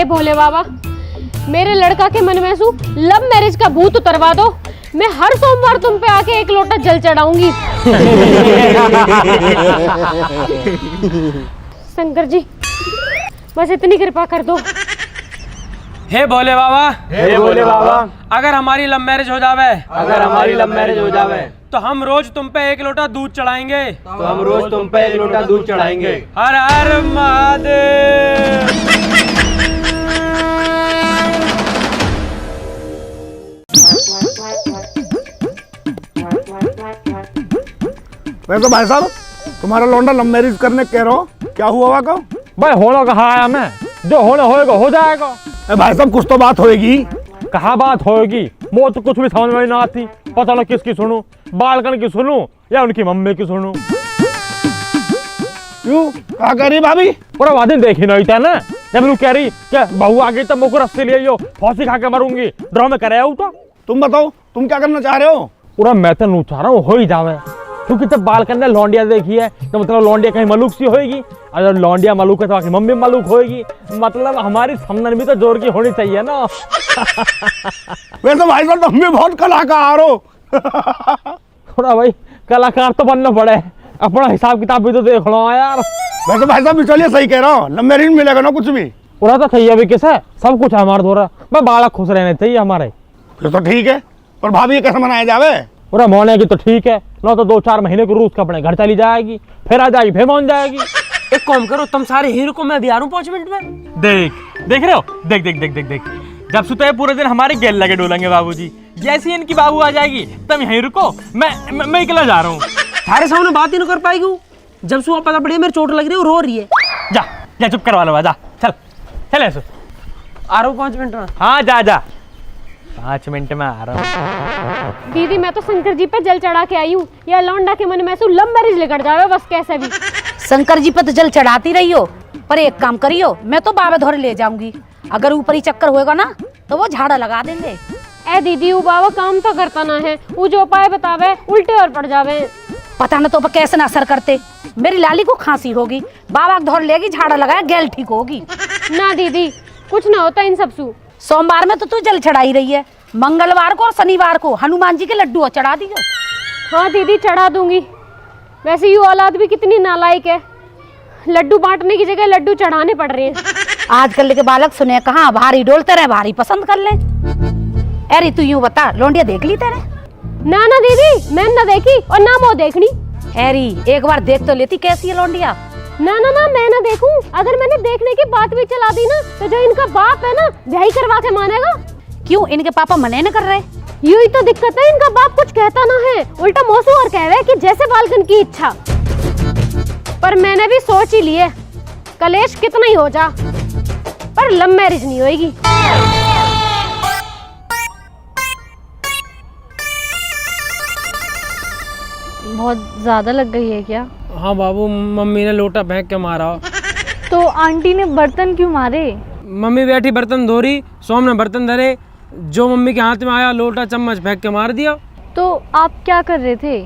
हे भोले बाबा, मेरे लड़का के मन में लव मैरिज का भूत उतरवा दो। मैं हर सोमवार तुम पे आके एक लोटा जल चढ़ाऊंगी। शंकर जी बस इतनी कृपा कर दो। हे भोले बाबा, हे भोले बाबा, अगर हमारी लव मैरिज हो जावे, अगर हमारी लव मैरिज हो जावे तो हम रोज तुम पे एक लोटा दूध चढ़ाएंगे। तो हम रोज तुम पे एक लोटा दूध चढ़ाएंगे। हर हर महादेव। वैसे भाई साहब तुम्हारा लौंडा लव मैरिज करने कह रहा हो, क्या हुआ का? भाई होना कहा आया मैं, जो होना होएगा हो जाएगा। भाई साहब कुछ तो बात होएगी। कहा बात होएगी, वो तो कुछ भी समझ में ना आती। पता ना किसकी सुनूं, बालकन की सुनूं या उनकी मम्मी की सुनूं। क्यों, क्या कह रही भाभी? पूरा वादिन देखी नहीं था ना, जब लोग कह रही क्या बहू आ गई तब मुझको रस्सी ले आइयो, फांसी खा के मरूंगी। ड्रामे करे हो तो तुम बताओ, तुम क्या करना चाह रहे हो? पूरा मैं तो नहीं चाह रहा हूँ हो ही जावे, क्योंकि जब बालकन ने लौंडिया देखी है तो मतलब लौंडिया कहीं मलूक सी होएगी, अगर लौंडिया मलूक है तो आखिर मम्मी मलूक होएगी। मतलब हमारी समझन भी तो जोर की होनी चाहिए ना। वैसे भाई साहब तुम भी बहुत कलाकार हो। थोड़ा भाई कलाकार तो बनना पड़े, अपना हिसाब किताब भी तो देख लो यार। वैसे भाई साहब चलिए सही कह रहा हूँ, लव मैरिज मिलेगा ना कुछ भी। पूरा तो सही है, किस है सब कुछ है हमारा थोड़ा, मैं बालक खुश रहने चाहिए हमारे। फिर तो ठीक है, पर भाभी ये कैसे मनाया जावे? पूरा मोने की तो ठीक है ना, तो 2-4 महीने को रूस का अपने घर चली जाएगी, फिर आ जाएगी, फिर मान जाएगी। एक काम करो, तुम सारे हीरो को मैं भी आ रहा हूँ 5 मिनट में। देख रहे हो, देख देख देख देख देख, जब सुते पूरे दिन हमारे गेल लगे डोलेंगे बाबूजी। जैसे ही इनकी बाबू आ जाएगी तुम यहीं रुको, मैं अकेला जा रहा हूँ। सारे सामने बात ही नहीं कर पाएगी। जब सुबह पता पड़ी मेरी चोट लग रही है, रो रही है। जा जा चुप करवा लो, जा चल चल ऐसे। आ रहा हूँ 5 मिनट में। हाँ जा जा, 5 मिनट में आ रहा हूँ। दीदी मैं तो शंकर जी पे जल चढ़ा के आई हूँ, या लौंडा के मन में लव मैरिज लेकर जावे बस कैसे भी। शंकर जी पे तो जल चढ़ाती रही हो, पर एक काम करियो, मैं तो बाबा धोरे ले जाऊंगी। अगर ऊपर ही चक्कर होएगा ना तो वो झाड़ा लगा देंगे। ए दीदी वो बाबा काम तो करता ना है, वो जो उपाय बतावे उल्टे और पड़ जावे। पता न तो कैसे ना असर करते। मेरी लाली को खांसी होगी, बाबा धोर लेगी, झाड़ा लगाया, गैल ठीक होगी। ना दीदी कुछ ना होता इन सब सू। सोमवार में तो तू जल चढ़ाई रही है, मंगलवार को और शनिवार को हनुमान जी के लड्डू चढ़ा दियो। हाँ दीदी चढ़ा दूंगी। वैसे ये औलाद भी कितनी नालायक है, लड्डू बांटने की जगह लड्डू चढ़ाने पड़ रहे हैं। आजकल के बालक सुने कहाँ भारी डोलते रहे, भारी पसंद कर ले। अरे तू यूं बता, लौंडिया देख ली तेरे? ना ना दीदी मैंने ना देखी और ना वो देखनी। हैरी एक बार देख तो लेती कैसी है लौंडिया। ना ना ना मैं ना देखूं, अगर मैंने देखने की बात भी चला दी ना तो जो इनका बाप है ना ब्याह करवा के मानेगा। क्यों इनके पापा मने न कर रहे? यू ही तो दिक्कत है, इनका बाप कुछ कहता ना है, उल्टा मौसू और कह रहे कि जैसे बालकन की इच्छा। पर मैंने भी सोच ही लिए, कलेश कितना ही हो जा पर लव मैरिज नहीं होएगी। बहुत ज्यादा लग गई है क्या? हाँ बाबू, मम्मी ने लोटा फेंक के मारा। तो आंटी ने बर्तन क्यों मारे? मम्मी बैठी बर्तन धो रही, सोम ने बर्तन धरे, जो मम्मी के हाथ में आया लोटा चम्मच फेंक के मार दिया। तो आप क्या कर रहे थे?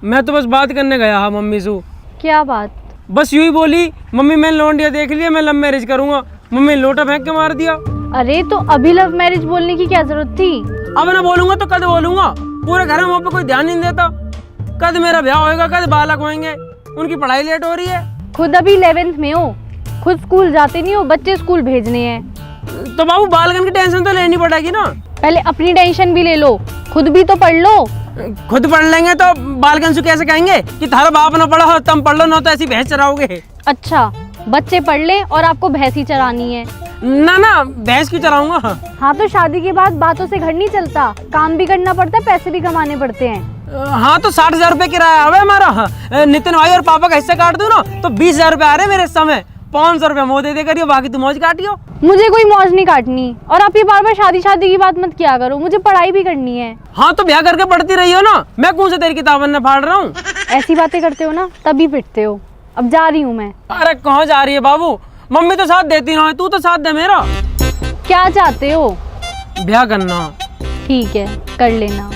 मैं तो बस बात करने गया हाँ मम्मी से। क्या बात? बस यूं ही बोली, मम्मी मैंने लौंडिया देख लिया, मैं लव मैरिज करूंगा। मम्मी ने लोटा फेंक के मार दिया। अरे तो अभी लव मैरिज बोलने की क्या जरूरत थी? अब ना बोलूंगा तो कद बोलूंगा, पूरे घर में वहाँ पे कोई ध्यान नहीं देता। कद मेरा ब्याह होएगा, कद बालक होंगे, उनकी पढ़ाई लेट हो रही है। खुद अभी 11th में हो, खुद स्कूल जाते नहीं हो, बच्चे स्कूल भेजने हैं। तो बाबू बालकन की टेंशन तो लेनी पड़ेगी ना। पहले अपनी टेंशन भी ले लो, खुद भी तो पढ़ लो। खुद पढ़ लेंगे तो बालकन से कैसे कहेंगे कि थारा बाप ना पढ़ा हो तुम पढ़ लो, ना तो ऐसी भैंस चराओगे। अच्छा बच्चे पढ़ ले और आपको भैंस ही चरानी है? ना ना भैंस क्यों चराऊंगा। हाँ तो शादी के बाद बातों से घर नहीं चलता, काम भी करना पड़ता है, पैसे भी कमाने पड़ते हैं। हाँ तो 60,000 रुपए किराया है हमारा। नितिन भाई और पापा का हिस्सा काट दूं ना तो 20,000 रुपए आ रहे मेरे समय। 500 रुपए मोह दे करियो, बाकी तुम मौज काटियो। मुझे कोई मौज नहीं काटनी, और आप ये बार बार शादी शादी की बात मत किया करो, मुझे पढ़ाई भी करनी है। हाँ तो ब्याह करके पढ़ती रही हो ना, मैं कौन से तेरी किताबन में फाड़ रहा हूँ। ऐसी बातें करते हो ना तभी पिटते हो। अब जा रही हूँ मैं। अरे कहाँ जा रही है बाबू, मम्मी तो साथ देती ना है, तू तो साथ दे मेरा। क्या चाहते हो? ब्याह करना। ठीक है कर लेना,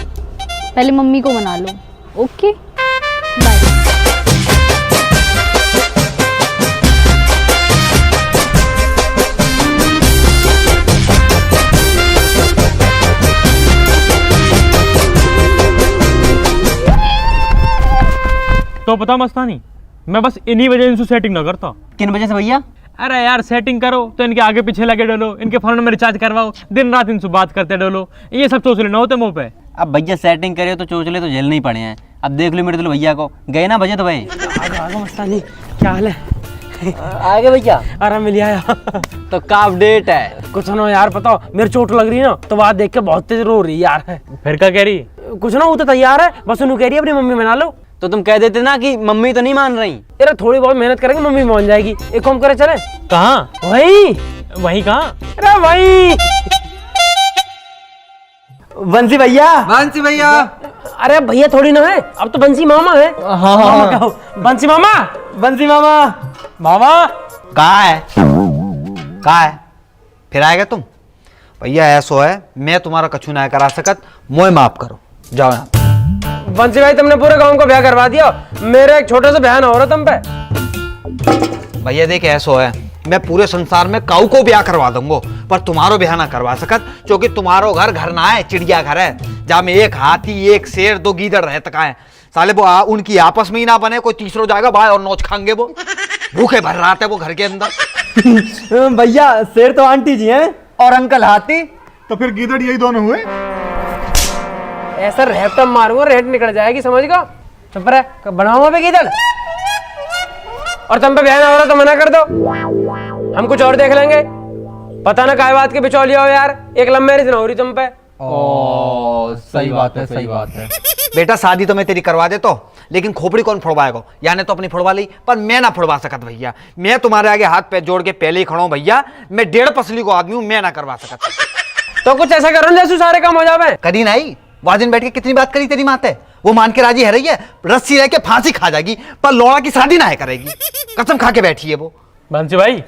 पहले मम्मी को मना लो। Okay bye. तो पता मस्तानी, मैं बस इन्हीं वजह से सेटिंग ना करता। किन वजह से भैया? अरे यार सेटिंग करो तो इनके आगे पीछे लगे डोलो, इनके फोन में रिचार्ज करवाओ, दिन रात इनसे बात करते डोलो, ये सब चोचले ना होते मुँह पे। अब भैया सेटिंग करे तो चोचले तो झेलने ही पड़े हैं। अब देख लो मेरे दिल भैया को, गए ना बजट भाई। आगे मस्तानी, क्या हाल है? आगे भैया। अरे मिल आया। तो का अपडेट है? कुछ ना यार, बताओ मेरी चोट लग रही है ना, तो बात देख के बहुत तेज रो रही है यार। फिर क्या कह रही? कुछ ना, वो तो तैयार है, बस उन्हें कह रही है अपनी मम्मी मना लो। तो तुम कह देते ना कि मम्मी तो नहीं मान रही। अरे थोड़ी बहुत मेहनत करेंगे, मम्मी मान जाएगी। एक काम करे चले। कहाँ? वही कहाँ? अरे वही बंसी भैया। बंसी भैया। अरे भैया थोड़ी ना है, अब तो बंसी मामा है। मामा कहो, बंसी मामा। बंसी मामा। मामा कहाँ है? कहाँ है? फिर आएगा तुम? भैया ऐसो है, मैं तुम्हारा कछु ना करा सकत, मोए माफ करो, जाओ यहाँ। बंसी भाई तुमने पूरे गांव को ब्याह करवा दिया, मेरा एक छोटा सा बहन हो रहा तुम पे। भैया देख ऐसो है, मैं पूरे संसार में काऊ को ब्याह करवा दूंगा, पर तुम्हारो ब्याह ना करवा सकत, क्योंकि तुम्हारो घर घर ना है, चिड़िया घर है, जहाँ में एक हाथी, एक शेर, 2 गीदड़ रह तक है। साले वो उनकी आपस में ही ना बने, कोई तीसरो जाएगा बाहर और नोच खाएंगे, वो भूखे भर रहा है वो घर के अंदर। भैया शेर तो आंटी जी हैं और अंकल हाथी। तो फिर गीदड़ यही दोनों हुए। ऐसा रेट मारूंगा, रेट निकल जाएगी, समझ गो। चुप रहे, बनाऊंगा पे किधर। और तुम पे बहन हो रहा तो मना कर दो, हम कुछ और देख लेंगे। पता ना काय बात के बिचौलिया हो यार, एक लव मैरिज ना हो रही तुम पे। सही बात है, सही बात है। बेटा शादी तो मैं तेरी करवा देता हूँ, लेकिन खोपड़ी कौन फोड़वाएगा? यानी तो अपनी फोड़वा ली, पर मैं ना फोड़वा सकत भैया। मैं तुम्हारे आगे हाथ पैर जोड़ के पहले ही खड़ा हूँ भैया, मैं 1.5 पसली को आदमी हूँ, मैं ना करवा सकत। तो कुछ ऐसा करो जैसे सारे काम हो जावे। करी नहीं, वहां दिन बैठ के कितनी बात करी तेरी माते, वो मान के राजी है रही है, रस्सी रह के फांसी खा जाएगी, पर लौड़ा की शादी ना है करेगी, कसम खा के बैठी है वो। बंसी भाई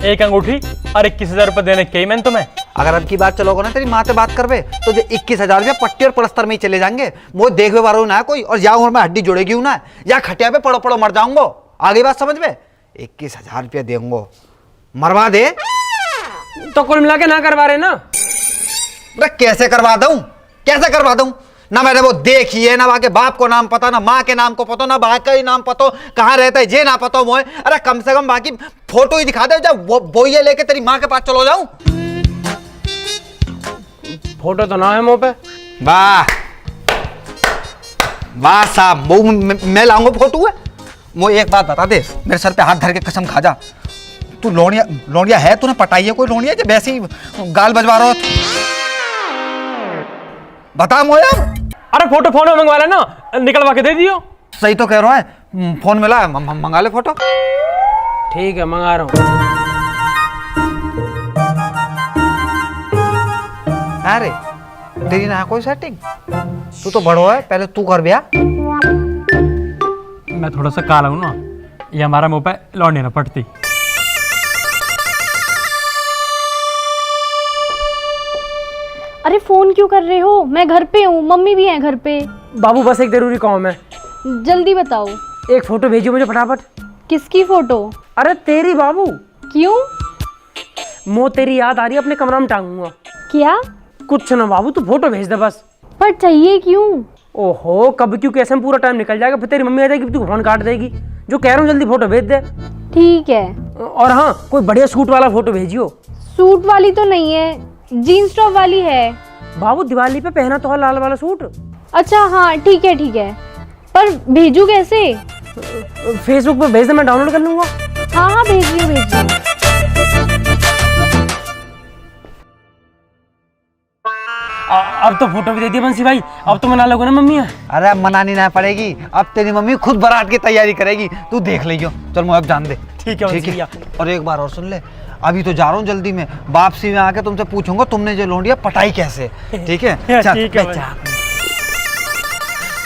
एक अंगूठी और 21,000 रुपए देने के मैंने तुम्हें। अगर अब की बात चलोगे ना तेरी माँ से बात करवे तो जो 21,000 रुपया पट्टी और पलस्तर में ही चले जाएंगे, वो देखवे वाला ना कोई, और या उम्र में हड्डी जुड़ेगी ना, या खटिया पे पड़ो पड़ो मर जाऊंगो। आगे बात समझ में? 21,000 रुपया देंगो, मरवा दे। तो कुल मिला के ना करवा रहे ना? कैसे करवा दूं? कैसे करवा दूं? ना मैंने वो देखी है, ना वहां के बाप को नाम पता, ना माँ के नाम को पता, ना भाई का ही नाम पता, कहाँ रहता है जे ना पता मोए। अरे कम से कम बाकी फोटो ही दिखा दे, जब वो ये लेके तेरी माँ के पास चलो जाऊं। फोटो तो ना है मुंह पे। वाह वाह साहब, वो मैं लाऊंगा फोटो है। मुझे एक बात बता दे, मेरे सर पे हाथ धर के कसम खा जा, तू लोनिया है? तूने पटाई है कोई लोनिया जो वैसे ही गाल बजवा रहा हो? बता मोया। अरे फोटो फोन में मंगवा लेना, निकलवा के दे दियो। सही तो कह रहा है, फोन मिला है, मंगा ले फोटो। ठीक है मंगा रहा हूँ। अरे तेरी ना कोई सेटिंग, तू तो बड़ो है, पहले तू कर ब्याह। मैं थोड़ा सा काला हूँ ना, ये हमारा मुंह पे लौंडी ना पड़ती। अरे फोन क्यों कर रहे हो? मैं घर पे हूँ, मम्मी भी है घर पे। बाबू बस एक जरूरी काम है। जल्दी बताओ। एक फोटो भेजियो मुझे फटाफट। किसकी फोटो? अरे तेरी बाबू। क्यों? मो तेरी याद आ रही है, अपने कमरा में टांगूंगा। क्या? कुछ ना बाबू, तू फोटो भेज दे बस। पर चाहिए क्यों? ओहो कब क्यों कैसे में पूरा टाइम निकल जाएगा, फिर तेरी मम्मी आ जाएगी, तू फोन काट देगी। जो कह रहा हूँ जल्दी फोटो भेज दे। ठीक है। और हाँ कोई बढ़िया सूट वाला फोटो भेजियो। सूट वाली तो नहीं है, जीन्स टॉप वाली है। बाबू दिवाली पे पहना तो है लाल वाला सूट। अच्छा हाँ ठीक है ठीक है, पर भेजू कैसे? फेसबुक पे भेज दे, मैं डाउनलोड कर लूंगा। हाँ हाँ भेजिए भेजिए। अब तो फोटो भी दे दी बंसी भाई, अब तो मना लोगे ना मम्मी? अरे मनानी ना पड़ेगी, अब तेरी मम्मी खुद बारात की तैयारी करेगी, तू देख लियो। चल मुझे अब जान दे। ठीक है बंसी भैया। और एक बार और सुन ले, अभी तो जा रहा हूँ जल्दी में, वापसी में आके तुमसे पूछूंगा तुमने जो लोंडिया पटाई कैसे, ठीक है? चल, ठीक है चल।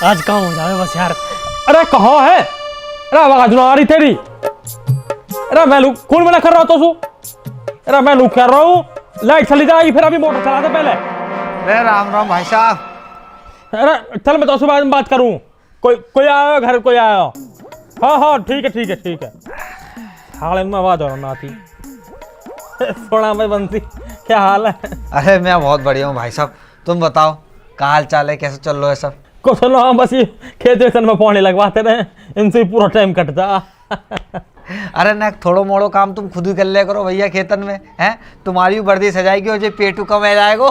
आज काम हो जाए बस यार। अरे कहाँ है? अरे आवाज ना आ रही तेरी। अरे मैं लुक कौन मना कर रहा तो सु? अरे मैं लुक कर रहा हूँ, लाइट चली जाएगी, फिर अभी मोटर चला दे पहले। अरे राम राम भाई साहब। अरे चल मैं तो सुबह में बात करूँ। कोई आया घर, कोई आया? हाँ हाँ ठीक है ठीक है ठीक है। हाल में आवाज और ना आती। थोड़ा मैं बंसी, क्या हाल है? अरे मैं बहुत बढ़िया हूँ भाई साहब, तुम बताओ क्या हाल चाल है, कैसे चल रहा है सब? कुछ ना, हम बस ये खेत वेतन में पानी लगवाते रहे, इनसे ही पूरा टाइम कटता। अरे ना थोड़ो मोड़ो काम तुम खुद ही कर लिया करो भैया खेतन में, हैं? तुम्हारी भी वर्दी सजाएगी और जो पेटू कम है जाएगो।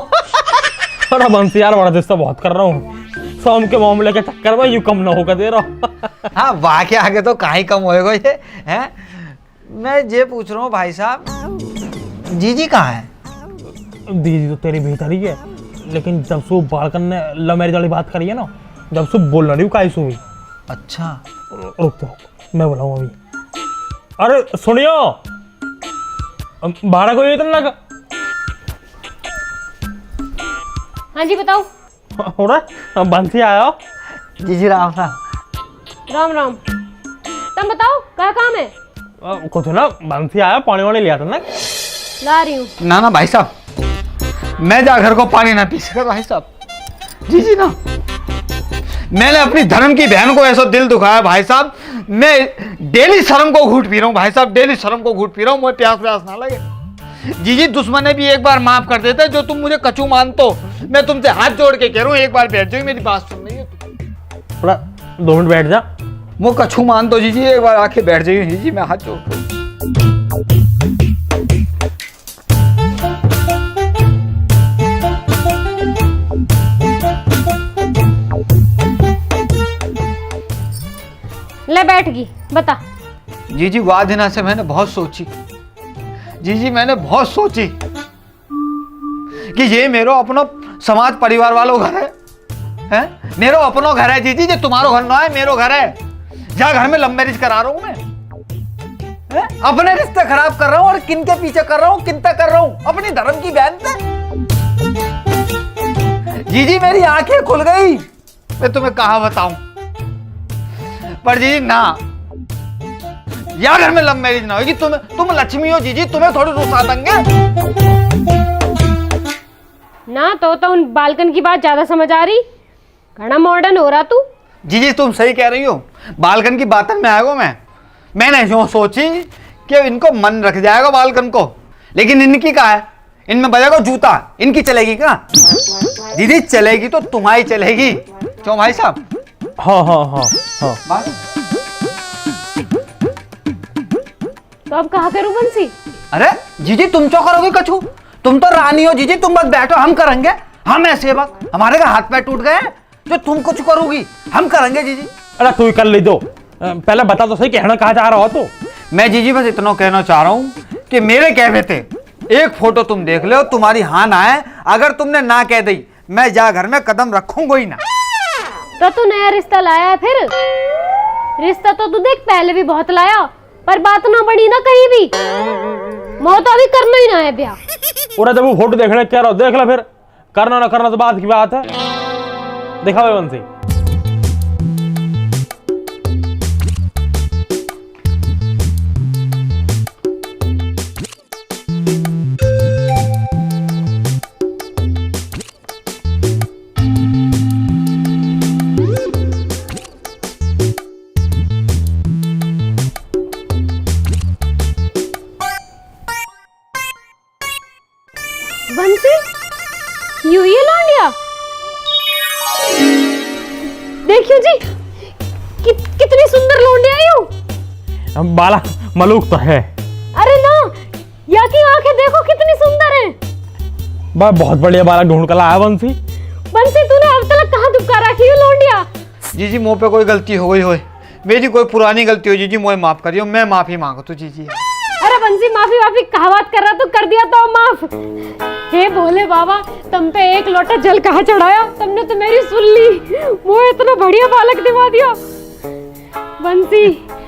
अरे बंसी यार बड़ा दिस्ता बहुत कर रहा हूँ, शाम के मामले के चक्कर में यूं कम ना होकर दे रहा हूँ। हाँ वाह के आगे तो कहीं कम होएगा ये, हैं? मैं ये पूछ रहा हूँ भाई साहब, जीजी कहाँ है? दीदी तो तेरी भीतर ही है, लेकिन जब से बालकन ने लव मैरिज वाली बात करी है ना, जब से बोल रही हूँ काई सुई। अच्छा रुक तो मैं बुलाऊँ अभी। अरे सुनियो, भाड़ा कोई इतना का हाँ जी बताओ। हो रहा बंसी आया हो। जीजी राम राम। राम राम। तुम बताओ क्या काम है? कुछ ना बंसी आया, पानी वानी लिया था ना। ला रही हूँ। ना ना भाई साहब, मैं जा घर को पानी ना पी सका भाई साहब। जीजी ना, मैंने अपनी धर्म की बहन को ऐसा दिल दुखाया भाई साहब, मैं डेली शर्म को घूट पी रहा हूँ भाई साहब, डेली शर्म को घूट पी रहा हूँ, मुझे प्यास प्यास ना लगे। जीजी दुश्मन ने भी एक बार माफ कर देते, जो तुम मुझे कचू मानतो, मैं तुमसे हाथ जोड़ के कह रहा हूँ एक बार बैठ जाओ, मेरी बात सुन रही है। थोड़ा 2 मिनट बैठ जा। वो कछू मान दो जीजी, एक बार आके बैठ जाइए जीजी, मैं हाथ जोड़ रहा हूँ। ले बैठ गई, बता। जीजी वाह दिना से मैंने बहुत सोची जीजी, मैंने बहुत सोची कि ये मेरो अपनो समाज परिवार वालों घर है, हैं? मेरो अपनो घर है जीजी, जो तुम्हारो घर ना है, मेरो घर है। जा घर में लव मैरिज करा रहा हूं मैं, हैं? अपने रिश्ते खराब कर रहा हूं और किन के पीछे कर रहा हूं, किन तक कर रहा हूं? अपनी धर्म की बहन तक। जीजी मेरी आंखें खुल गई, मैं तुम्हें कहा बताऊं। पर जीजी ना, या घर में लव मैरिज ना होगी। तुम लक्ष्मी हो जीजी, तुम्हें थोड़ी रुसा देंगे ना। तो उन बालकन की बात ज्यादा समझ आ रही, घना मॉडर्न हो रहा तू। जीजी तुम सही कह रही हो, बालकन की बातन में आएगा मैंने यूं सोची कि इनको मन रख जाएगा बालकन को, लेकिन इनकी कहा है, इनमें बजेगा जूता, इनकी चलेगी क्या? दीदी चलेगी तो तुम्हारी चलेगी, क्यों भाई साहब? हाँ हाँ हाँ हाँ। तो अब कहा करूं बंसी? अरे जीजी तुम क्यों करोगे कछू? तुम तो रानी हो जीजी, तुम बस बैठो, हम करेंगे। हम है सेवक, हमारे का हाथ पैर टूट गए, जो तुम कुछ करोगी हम करेंगे जीजी। अरे तू ही कर ले दो, पहले बता तो सही कहना कहाँ जा रहा हो तू। मैं जीजी बस इतना कहना चाह रहा हूँ कि मेरे कहने थे एक फोटो तुम देख लो, तुम्हारी हाँ ना है, अगर तुमने ना कह दी मैं जा घर में कदम रखूंगा ही ना। तो तू नया रिश्ता लाया है फिर? रिश्ता तो तू देख पहले भी बहुत लाया, पर बात ना बनी ना कहीं भी। मोह तो अभी करना ही ना है ब्याह। पूरा जब वो फोटो देखने क्या रहो, देख ला फिर, करना ना करना तो बात की बात है। दिखा भाई बंसी। बंसी, यू ये लौंडिया देखियो जी, कितनी सुंदर लौंडिया यू। बाला मलूक तो है। अरे ना, या की आंखें देखो कितनी सुंदर हैं। बहुत बढ़िया बाला ढूंढ कर लाया बंसी। बंसी तूने अब तक कहाँ दुबका रखी है लौंडिया? जीजी मुंह पे कोई गलती हो गई हो, मेरी कोई पुरानी गलती हो जीजी, मुझे माफ करियो, मैं माफी मांगो तो जीजी। अरे बंसी माफी कहा बात कर रहा, तो कर दिया तो माफ। हे भोले बाबा, तुम पे एक लोटा जल कहाँ चढ़ाया, तुमने तो मेरी सुन ली, वो इतना बढ़िया बालक दिवा दिया। बंसी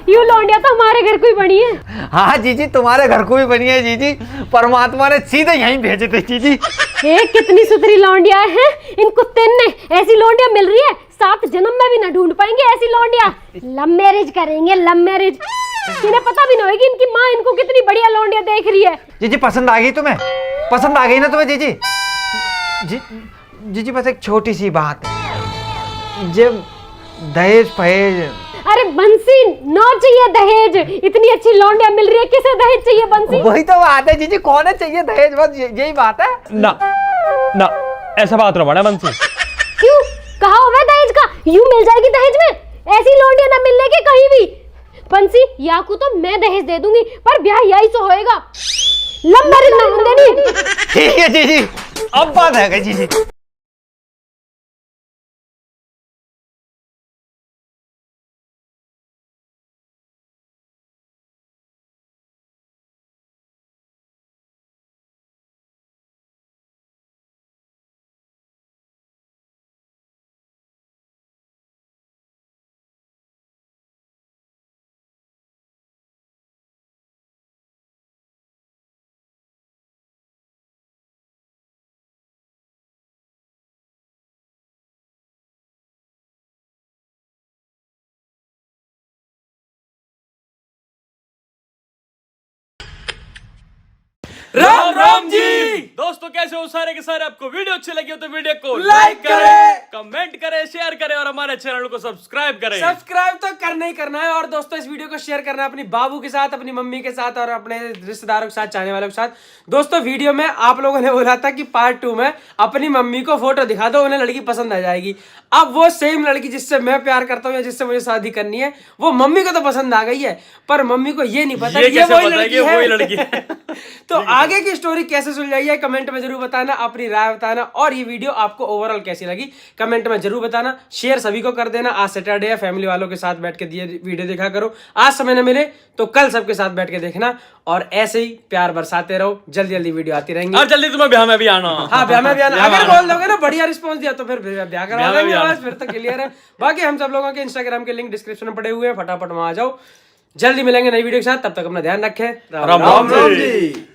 यू लौंडिया तो हमारे घर को ही बनी है। हाँ जीजी तुम्हारे घर को भी बनी है जीजी, परमात्मा ने सीधे यहीं भेजे थे जीजी। हे कितनी सुथरी लौंडिया है, इन कुत्ते ने ऐसी लौंडिया मिल रही है, 7 जन्म में भी ना ढूंढ पाएंगे ऐसी लौंडिया। लव मैरिज करेंगे, लव मैरिज। इन्हें पता भी नहीं होगी इनकी माँ इनको कितनी बढ़िया लौंडिया देख रही है। जीजी पसंद आ गई तुम्हें? पसंद आ गई ना तुम्हें जीजी? जीजी बस एक छोटी सी बात, जब दहेज फहेज। अरे बंसी नो चाहिए दहेज, इतनी अच्छी लौंडिया मिल रही है, किसे दहेज चाहिए बंसी? वही तो बात है जीजी, कौन है चाहिए दहेज, बस यही बात है ना ना, ऐसा बात ना बना बंसी। क्यों, कहा हुआ दहेज का, यूं मिल जाएगी दहेज में? ऐसी लौंडिया ना मिलने की कहीं भी। बंसी याकू तो मैं दहेज दे दूंगी, पर ब्याह यही तो होएगा, लव मैरिज ना होने देनी। ठीक है जीजी, अब बात है जीजी। राम राम जी दोस्तों, कैसे हो सारे के सारे। आपको वीडियो अच्छी लगी हो तो वीडियो को लाइक करें, कमेंट करें, शेयर करें और हमारे चैनल को सब्सक्राइब करें। सब्सक्राइब तो करना ही करना है। और दोस्तों इस वीडियो को शेयर करना है अपनी बाबू के साथ, अपनी मम्मी के साथ और अपने रिश्तेदारों के साथ, चाहने वालों के साथ। दोस्तों वीडियो में आप लोगों ने बोला था कि पार्ट 2 में अपनी मम्मी को फोटो दिखा दो, उन्हें लड़की पसंद आ जाएगी। अब वो सेम लड़की जिससे मैं प्यार करता हूँ या जिससे मुझे शादी करनी है, वो मम्मी को तो पसंद आ गई है, पर मम्मी को ये नहीं पता ये वही लड़की है। तो आगे की स्टोरी कैसे सुलझाई है कमेंट में जरूर बताना, अपनी राय बताना। और ये वीडियो आपको ओवरऑल कैसी लगी कमेंट में जरूर बताना। शेयर सभी को कर देना। आज सैटरडे है, फैमिली वालों के साथ बैठ के वीडियो देखा करो। आज समय न मिले तो कल सबके साथ बैठ के देखना, और ऐसे ही प्यार बरसाते रहो। जल्दी जल्दी वीडियो आती रहेंगी और जल्दी तुम्हें ब्याह में भी आना। हाँ, ब्याह में भी आना। अगर बोल दोगे ना बढ़िया रिस्पॉन्स दिया तो फिर ब्याह करा देंगे, बस फिर तो क्लियर है। बाकी हम सब लोगों के इंस्टाग्राम के लिंक डिस्क्रिप्शन में पड़े हुए हैं, फटाफट वहां आ जाओ। जल्दी मिलेंगे नई वीडियो के साथ, तब तक अपना ध्यान रखें। राम राम जी।